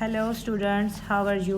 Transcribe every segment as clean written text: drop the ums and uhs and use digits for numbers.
Hello students, how are you?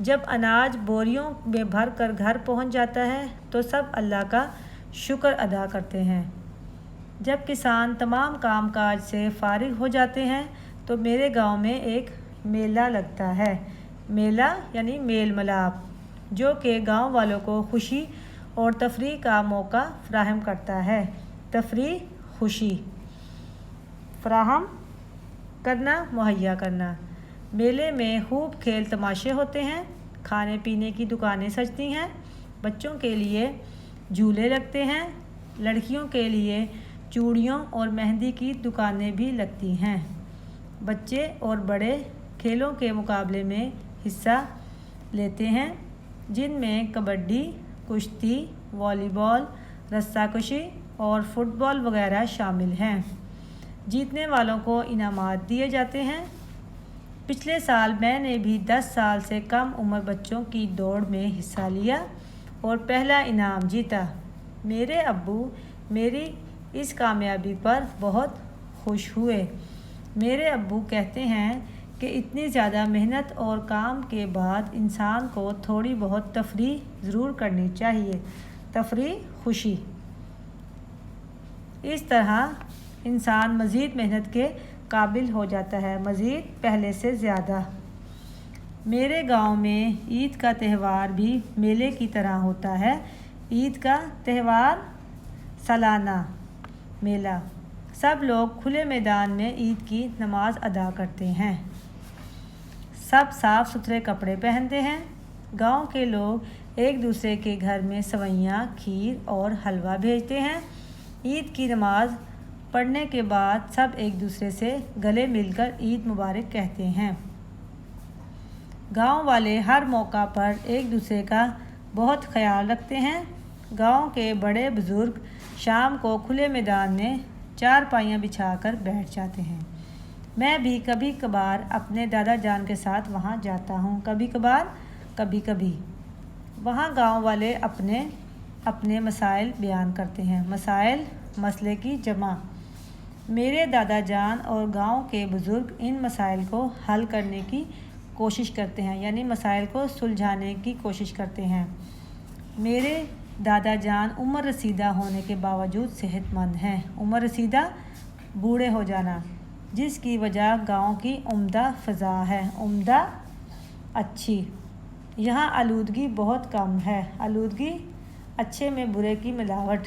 جب اناج بوریوں میں بھر کر گھر پہنچ جاتا ہے تو سب اللہ کا شکر ادا کرتے ہیں۔ جب کسان تمام کام کاج سے فارغ ہو جاتے ہیں تو میرے گاؤں میں ایک میلہ لگتا ہے۔ میلہ یعنی میل ملاپ، جو کہ گاؤں والوں کو خوشی اور تفریح کا موقع فراہم کرتا ہے۔ تفریح، خوشی فراہم کرنا، مہیا کرنا۔ میلے میں خوب کھیل تماشے ہوتے ہیں، کھانے پینے کی دکانیں سجتی ہیں، بچوں کے لیے جھولے لگتے ہیں، لڑکیوں کے لیے چوڑیوں اور مہندی کی دکانیں بھی لگتی ہیں۔ بچے اور بڑے کھیلوں کے مقابلے میں حصہ لیتے ہیں، جن میں کبڈی، کشتی، والی بال، رسہ کشی اور فٹ بال وغیرہ شامل ہیں۔ جیتنے والوں کو انعامات دیے جاتے ہیں۔ پچھلے سال میں نے بھی 10 سال سے کم عمر بچوں کی دوڑ میں حصہ لیا اور پہلا انعام جیتا۔ میرے ابو میری اس کامیابی پر بہت خوش ہوئے۔ میرے ابو کہتے ہیں کہ اتنی زیادہ محنت اور کام کے بعد انسان کو تھوڑی بہت تفریح ضرور کرنی چاہیے۔ تفریح، خوشی۔ اس طرح انسان مزید محنت کے قابل ہو جاتا ہے، مزید پہلے سے زیادہ۔ میرے گاؤں میں عید کا تہوار بھی میلے کی طرح ہوتا ہے۔ عید کا تہوار، سالانہ میلہ۔ سب لوگ کھلے میدان میں عید کی نماز ادا کرتے ہیں۔ سب صاف ستھرے کپڑے پہنتے ہیں۔ گاؤں کے لوگ ایک دوسرے کے گھر میں سوئیاں، کھیر اور حلوہ بھیجتے ہیں۔ عید کی نماز پڑھنے کے بعد سب ایک دوسرے سے گلے مل کر عید مبارک کہتے ہیں۔ گاؤں والے ہر موقع پر ایک دوسرے کا بہت خیال رکھتے ہیں۔ گاؤں کے بڑے بزرگ شام کو کھلے میدان میں چارپائیاں بچھا کر بیٹھ جاتے ہیں۔ میں بھی کبھی کبھار اپنے دادا جان کے ساتھ وہاں جاتا ہوں۔ کبھی وہاں گاؤں والے اپنے مسائل بیان کرتے ہیں۔ مسائل، مسئلے کی جمع۔ میرے دادا جان اور گاؤں کے بزرگ ان مسائل کو حل کرنے کی کوشش کرتے ہیں، یعنی مسائل کو سلجھانے کی کوشش کرتے ہیں۔ میرے دادا جان عمر رسیدہ ہونے کے باوجود صحت مند ہیں۔ عمر رسیدہ، بوڑھے ہو جانا، جس کی وجہ گاؤں کی عمدہ فضا ہے۔ عمدہ، اچھی۔ یہاں آلودگی بہت کم ہے۔ آلودگی، اچھے میں برے کی ملاوٹ۔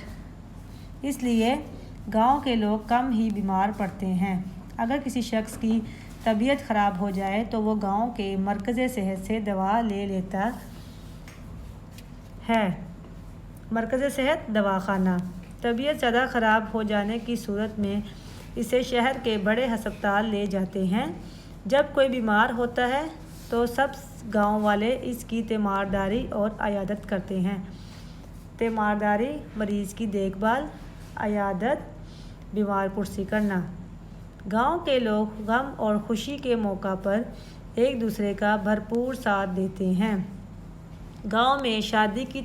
اس لیے گاؤں کے لوگ کم ہی بیمار پڑتے ہیں۔ اگر کسی شخص کی طبیعت خراب ہو جائے تو وہ گاؤں کے مرکز صحت سے دوا لے لیتا ہے۔ مرکز صحت، دواخانہ۔ طبیعت زیادہ خراب ہو جانے کی صورت میں اسے شہر کے بڑے ہسپتال لے جاتے ہیں۔ جب کوئی بیمار ہوتا ہے تو سب گاؤں والے اس کی تیمارداری اور عیادت کرتے ہیں۔ تیمارداری، مریض کی دیکھ بھال، عیادت، بیمار پرسی کرنا۔ گاؤں کے لوگ غم اور خوشی کے موقع پر ایک دوسرے کا بھرپور ساتھ دیتے ہیں۔ گاؤں میں شادی کی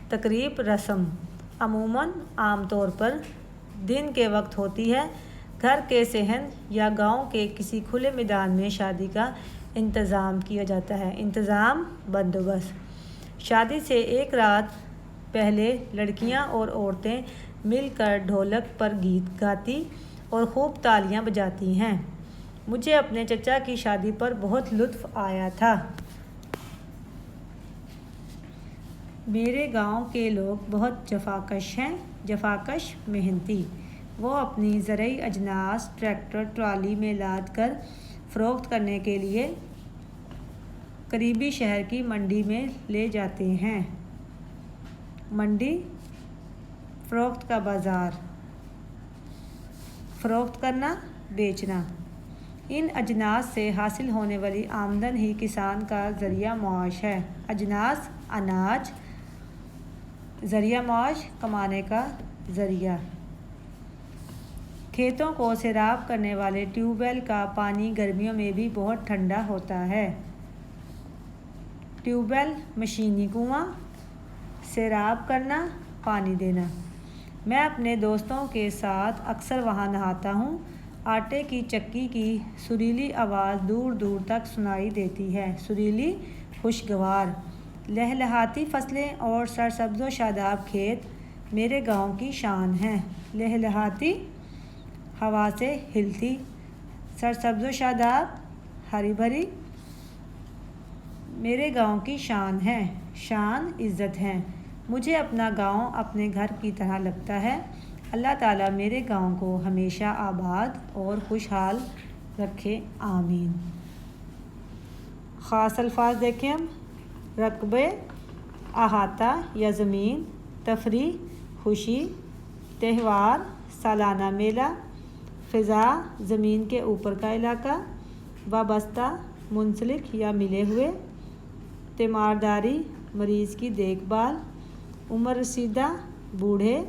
تقریب رسم عموماً عام طور پر دن کے وقت ہوتی ہے۔ گھر کے صحن یا گاؤں کے کسی کھلے میدان میں شادی کا انتظام کیا جاتا ہے۔ انتظام، بندوبست۔ شادی سے ایک رات پہلے لڑکیاں اور عورتیں مل کر ڈھولک پر گیت گاتی اور خوب تالیاں بجاتی ہیں۔ مجھے اپنے چچا کی شادی پر بہت لطف آیا تھا۔ میرے گاؤں کے لوگ بہت جفاکش ہیں۔ جفاکش، محنتی۔ وہ اپنی زرعی اجناس ٹریکٹر ٹرالی میں لاد کر فروخت کرنے کے لیے قریبی شہر کی منڈی میں لے جاتے ہیں۔ منڈی، فروخت کا بازار۔ فروخت کرنا، بیچنا۔ ان اجناس سے حاصل ہونے والی آمدن ہی کسان کا ذریعہ معاش ہے۔ اجناس، اناج، ذریعہ معاش، کمانے کا ذریعہ۔ کھیتوں کو سیراب کرنے والے ٹیوب ویل کا پانی گرمیوں میں بھی بہت ٹھنڈا ہوتا ہے۔ ٹیوب ویل، مشینی کنواں۔ سیراب کرنا، پانی دینا۔ میں اپنے دوستوں کے ساتھ اکثر وہاں نہاتا ہوں۔ آٹے کی چکی کی سریلی آواز دور دور تک سنائی دیتی ہے۔ سریلی، خوشگوار۔ لہلہاتی فصلیں اور سرسبز و شاداب کھیت میرے گاؤں کی شان ہیں۔ لہلہاتی ہوا سے ہلتی، سرسبز و شاداب ہری بھری میرے گاؤں کی شان ہے۔ شان عزت ہے۔ مجھے اپنا گاؤں اپنے گھر کی طرح لگتا ہے۔ اللہ تعالیٰ میرے گاؤں کو ہمیشہ آباد اور خوشحال رکھے، آمین۔ خاص الفاظ دیکھیں ہم۔ رقبے، احاطہ یا زمین، تفریح، خوشی، تہوار، سالانہ میلہ، فضا، زمین کے اوپر کا علاقہ، وابستہ، منسلک یا ملے ہوئے، تیمارداری، مریض کی دیکھ بھال، عمر رسیدہ، بوڑھے،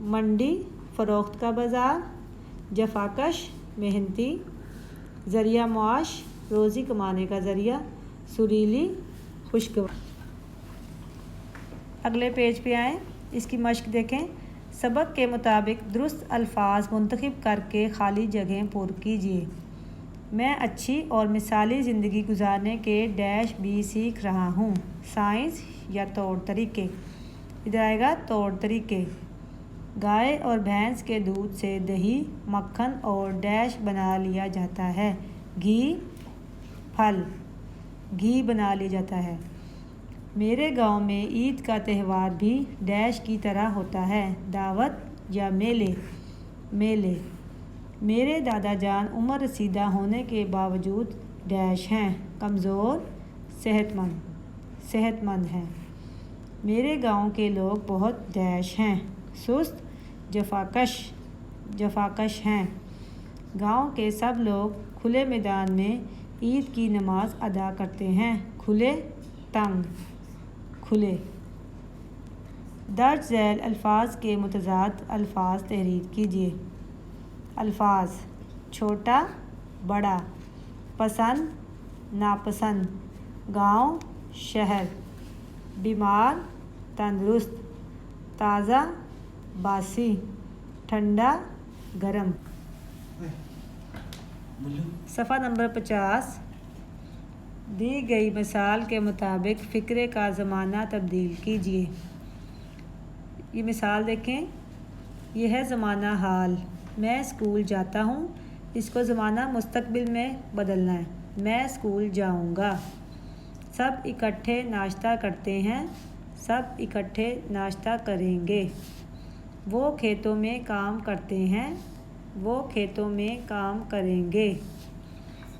منڈی، فروخت کا بازار، جفاکش، محنتی، ذریعہ معاش، روزی کمانے کا ذریعہ، سریلی، خوشگوار۔ اگلے پیج پہ آئیں، اس کی مشق دیکھیں۔ سبق کے مطابق درست الفاظ منتخب کر کے خالی جگہیں پر کیجیے۔ میں اچھی اور مثالی زندگی گزارنے کے ڈیش بھی سیکھ رہا ہوں۔ سائنس یا طور طریقے۔ ادھر آئے گا طور طریقے۔ گائے اور بھینس کے دودھ سے دہی، مکھن اور ڈیش بنا لیا جاتا ہے۔ گھی، پھل، گھی بنا لیا جاتا ہے۔ میرے گاؤں میں عید کا تہوار بھی ڈیش کی طرح ہوتا ہے۔ دعوت یا میلے، میلے۔ میرے دادا جان عمر رسیدہ ہونے کے باوجود ڈیش ہیں، کمزور، صحت مند ہیں۔ میرے گاؤں کے لوگ بہت ڈیش ہیں، سست، جفاکش ہیں۔ گاؤں کے سب لوگ کھلے میدان میں عید کی نماز ادا کرتے ہیں۔ کھلے، تنگ، کھلے۔ درج ذیل الفاظ کے متضاد الفاظ تحریر کیجیے۔ الفاظ: چھوٹا، بڑا، پسند، ناپسند، گاؤں، شہر، بیمار، تندرست، تازہ، باسی، ٹھنڈا، گرم۔ صفحہ نمبر 50۔ دی گئی مثال کے مطابق فقرے کا زمانہ تبدیل کیجیے۔ یہ مثال دیکھیں۔ یہ ہے زمانہ حال، میں اسکول جاتا ہوں۔ اس کو زمانہ مستقبل میں بدلنا ہے۔ میں اسکول جاؤں گا۔ سب اکٹھے ناشتہ کرتے ہیں، سب اکٹھے ناشتہ کریں گے۔ وہ کھیتوں میں کام کرتے ہیں، وہ کھیتوں میں کام کریں گے۔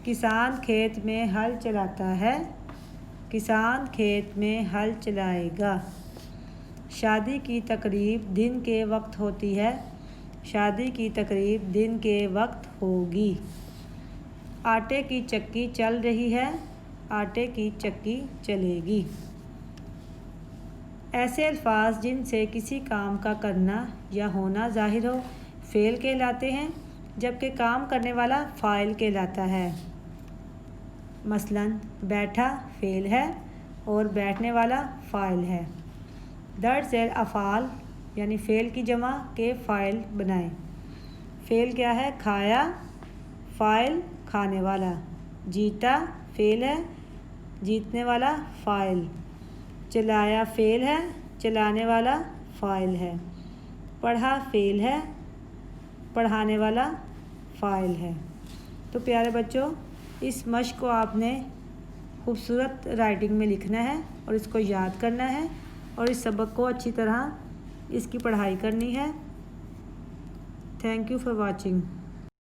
کسان کھیت میں ہل چلاتا ہے، کسان کھیت میں ہل چلائے گا۔ شادی کی تقریب دن کے وقت ہوتی ہے، شادی کی تقریب دن کے وقت ہوگی۔ آٹے کی چکی چل رہی ہے، آٹے کی چکی چلے گی۔ ایسے الفاظ جن سے کسی کام کا کرنا یا ہونا ظاہر ہو فعل کہلاتے ہیں، جبکہ کام کرنے والا فاعل کہلاتا ہے۔ مثلاً بیٹھا فعل ہے اور بیٹھنے والا فاعل ہے۔ درج ذیل افعال یعنی فعل کی جمع کے فاعل بنائیں۔ فعل کیا ہے؟ کھایا، فاعل کھانے والا۔ جیتا فعل ہے، جیتنے والا فاعل۔ چلایا فعل ہے، چلانے والا فاعل ہے۔ پڑھا فعل ہے، پڑھانے والا فاعل ہے۔ تو پیارے بچوں، اس مشق کو آپ نے خوبصورت رائٹنگ میں لکھنا ہے اور اس کو یاد کرنا ہے اور اس سبق کو اچھی طرح اس کی پڑھائی کرنی ہے۔ Thank you for watching.